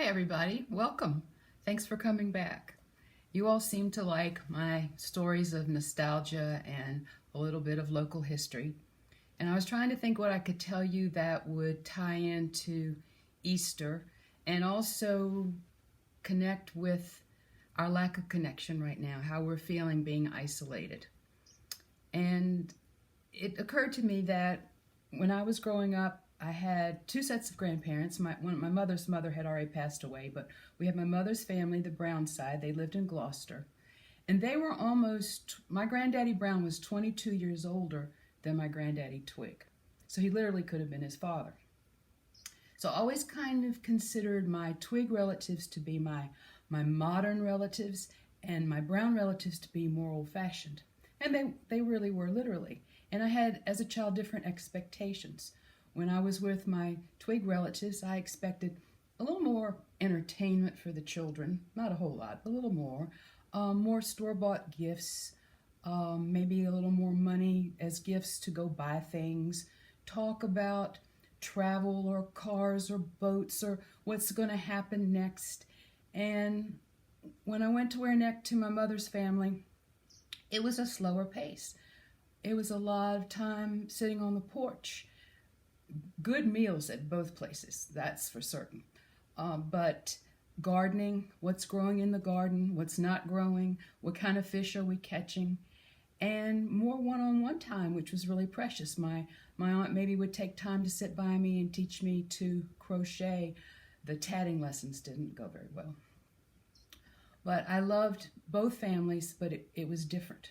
everybody. Welcome. Thanks for coming back. You all seem to like my stories of nostalgia and a little bit of local history. And I was trying to think what I could tell you that would tie into Easter and also connect with our lack of connection right now, how we're feeling being isolated. And it occurred to me that when I was growing up, I had two sets of grandparents. My mother's mother had already passed away, but we had my mother's family, the Brown side. They lived in Gloucester. And they were my granddaddy Brown was 22 years older than my granddaddy Twig. So he literally could have been his father. So I always kind of considered my Twig relatives to be my modern relatives and my Brown relatives to be more old-fashioned. And they really were, literally. And I had, as a child, different expectations. When I was with my Twig relatives, I expected a little more entertainment for the children, not a whole lot, but a little more store-bought gifts, maybe a little more money as gifts to go buy things, talk about travel or cars or boats or what's going to happen next. And when I went to my mother's family, it was a slower pace. It was a lot of time sitting on the porch. Good meals at both places, that's for certain. But gardening, what's growing in the garden, what's not growing, what kind of fish are we catching, and more one-on-one time, which was really precious. My aunt maybe would take time to sit by me and teach me to crochet. The tatting lessons didn't go very well. But I loved both families, but it was different.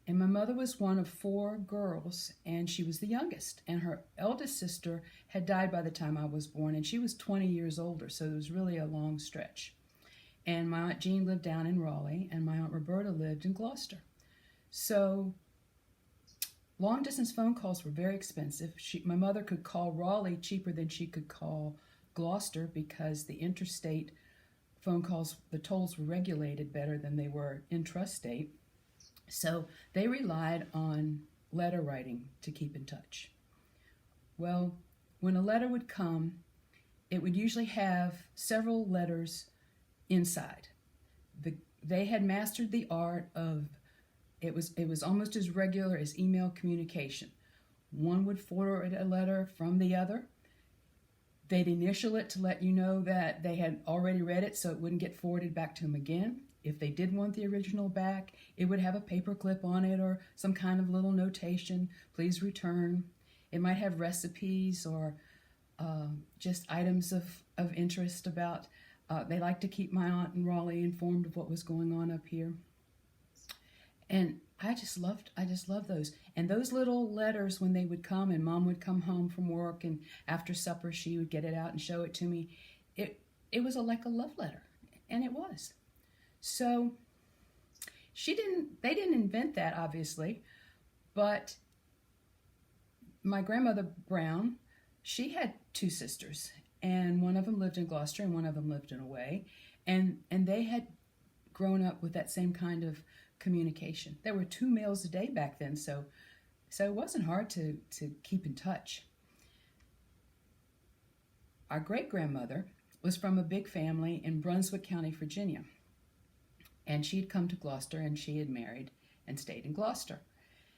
And my mother was one of four girls, and she was the youngest. And her eldest sister had died by the time I was born, and she was 20 years older, so it was really a long stretch. And my Aunt Jean lived down in Raleigh, and my Aunt Roberta lived in Gloucester. So long-distance phone calls were very expensive. My mother could call Raleigh cheaper than she could call Gloucester because the interstate phone calls, the tolls were regulated better than they were intrastate. So they relied on letter writing to keep in touch. Well, when a letter would come, it would usually have several letters inside. They had mastered the art of, it was almost as regular as email communication. One would forward a letter from the other. They'd initial it to let you know that they had already read it so it wouldn't get forwarded back to them again. If they did want the original back, it would have a paper clip on it or some kind of little notation, please return. It might have recipes or just items of interest about, they like to keep my aunt in Raleigh informed of what was going on up here. And I just loved those. And those little letters, when they would come and Mom would come home from work and after supper she would get it out and show it to me, it was like a love letter, and it was. So they didn't invent that, obviously, but my grandmother Brown, she had two sisters, and one of them lived in Gloucester and one of them lived in Away, and they had grown up with that same kind of communication. There were 2 meals a day back then, so it wasn't hard to keep in touch. Our great-grandmother was from a big family in Brunswick County, Virginia. And she had come to Gloucester, and she had married and stayed in Gloucester.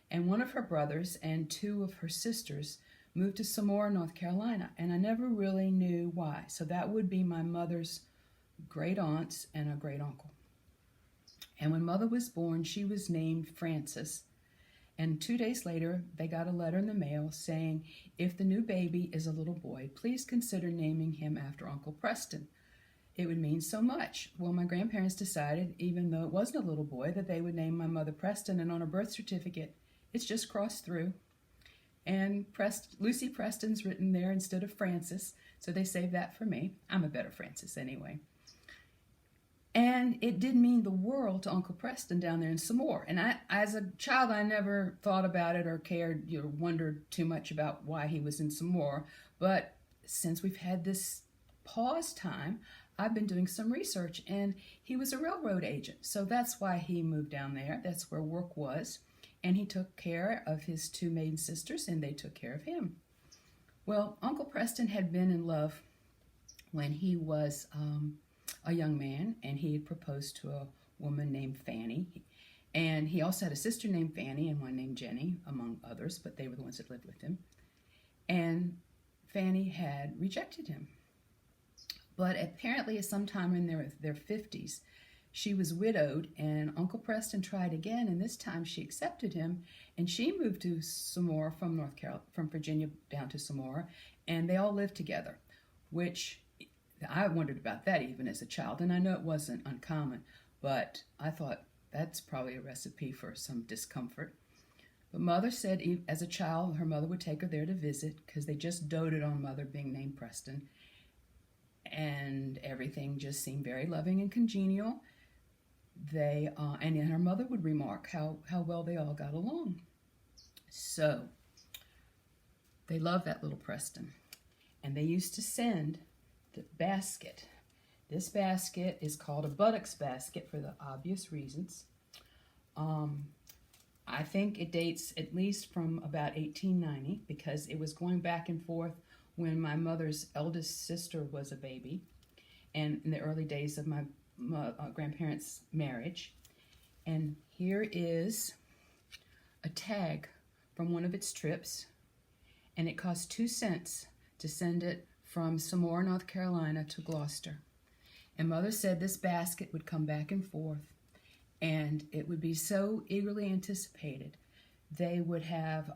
And one of her brothers and 2 of her sisters moved to Samora, North Carolina, and I never really knew why. So that would be my mother's great aunts and a great uncle. And when Mother was born, she was named Frances. And 2 days later, they got a letter in the mail saying, if the new baby is a little boy, please consider naming him after Uncle Preston. It would mean so much. Well, my grandparents decided, even though it wasn't a little boy, that they would name my mother Preston, and on her birth certificate, it's just crossed through. And Lucy Preston's written there instead of Frances, so they saved that for me. I'm a better Frances anyway. And it did mean the world to Uncle Preston down there in Samora. And as a child, I never thought about it or cared, wondered too much about why he was in Samora. But since we've had this pause time, I've been doing some research, and he was a railroad agent, so that's why he moved down there. That's where work was, and he took care of his 2 maiden sisters, and they took care of him. Well, Uncle Preston had been in love when he was a young man, and he had proposed to a woman named Fanny. And he also had a sister named Fanny and one named Jenny, among others, but they were the ones that lived with him. And Fanny had rejected him. But apparently at some time in their 50s, she was widowed, and Uncle Preston tried again, and this time she accepted him, and she moved to Samora from Virginia down to Samora, and they all lived together, which I wondered about that even as a child, and I know it wasn't uncommon, but I thought that's probably a recipe for some discomfort. But Mother said as a child, her mother would take her there to visit because they just doted on Mother being named Preston, and everything just seemed very loving and congenial. And her mother would remark how well they all got along. So they loved that little Preston, and they used to send the basket. This basket is called a buttocks basket for the obvious reasons. I think it dates at least from about 1890 because it was going back and forth when my mother's eldest sister was a baby and in the early days of my grandparents' marriage. And here is a tag from one of its trips, and it cost 2 cents to send it from Samora, North Carolina to Gloucester. And Mother said this basket would come back and forth, and it would be so eagerly anticipated. They would have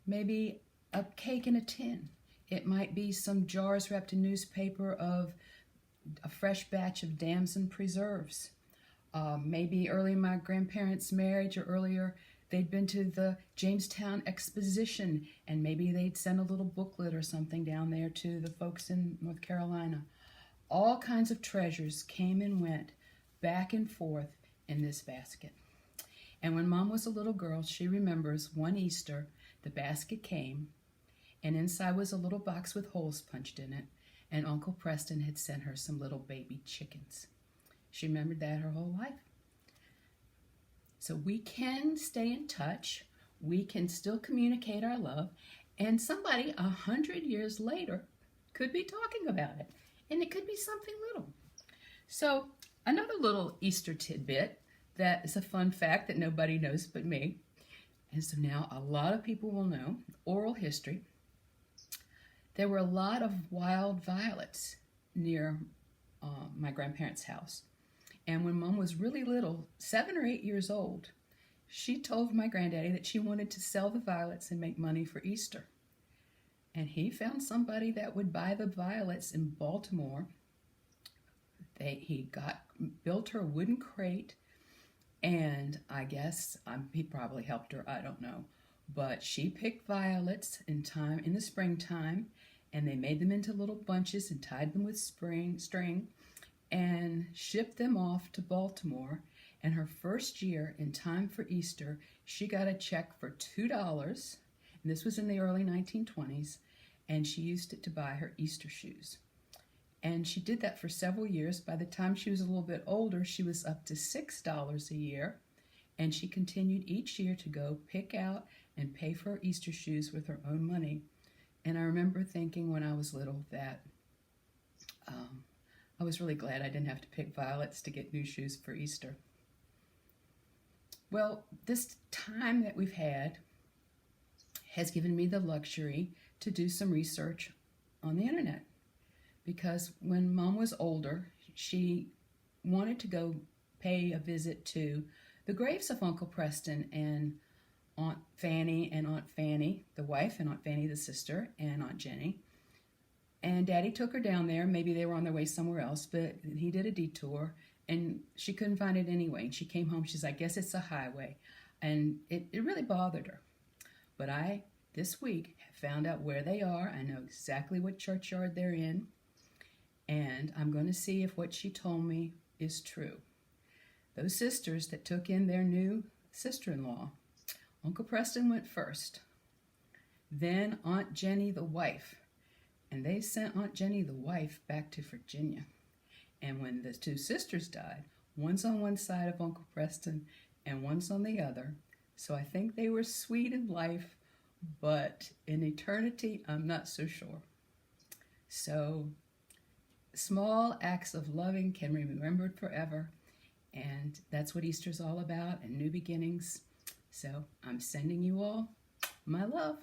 maybe a cake in a tin. It might be some jars wrapped in newspaper of a fresh batch of damson preserves. Maybe early in my grandparents' marriage or earlier, they'd been to the Jamestown Exposition, and maybe they'd send a little booklet or something down there to the folks in North Carolina. All kinds of treasures came and went back and forth in this basket. And when Mom was a little girl, she remembers one Easter, the basket came, and inside was a little box with holes punched in it, and Uncle Preston had sent her some little baby chickens. She remembered that her whole life. So we can stay in touch, we can still communicate our love, and somebody 100 years later could be talking about it, and it could be something little. So another little Easter tidbit that is a fun fact that nobody knows but me, and so now a lot of people will know, oral history. There were a lot of wild violets near my grandparents' house. And when Mom was really little, 7 or 8 years old, she told my granddaddy that she wanted to sell the violets and make money for Easter. And he found somebody that would buy the violets in Baltimore. He built her a wooden crate, and I guess he probably helped her, I don't know. But she picked violets in the springtime, and they made them into little bunches and tied them with string and shipped them off to Baltimore. And her first year, in time for Easter, she got a check for $2, and this was in the early 1920s, and she used it to buy her Easter shoes. And she did that for several years. By the time she was a little bit older, she was up to $6 a year, and she continued each year to go pick out and pay for her Easter shoes with her own money. And I remember thinking when I was little that I was really glad I didn't have to pick violets to get new shoes for Easter. Well, this time that we've had has given me the luxury to do some research on the internet, because when Mom was older, she wanted to go pay a visit to the graves of Uncle Preston and Aunt Fanny and Aunt Fanny, the wife, and Aunt Fanny, the sister, and Aunt Jenny. And Daddy took her down there. Maybe they were on their way somewhere else, but he did a detour, and she couldn't find it anyway. And she came home. She's like, I guess it's a highway. And it really bothered her. But I, this week, found out where they are. I know exactly what churchyard they're in. And I'm going to see if what she told me is true. Those sisters that took in their new sister-in-law, Uncle Preston went first. Then Aunt Jenny, the wife. And they sent Aunt Jenny, the wife, back to Virginia. And when the two sisters died, one's on one side of Uncle Preston and one's on the other. So I think they were sweet in life, but in eternity, I'm not so sure. So small acts of loving can be remembered forever. And that's what Easter's all about, and new beginnings. So I'm sending you all my love.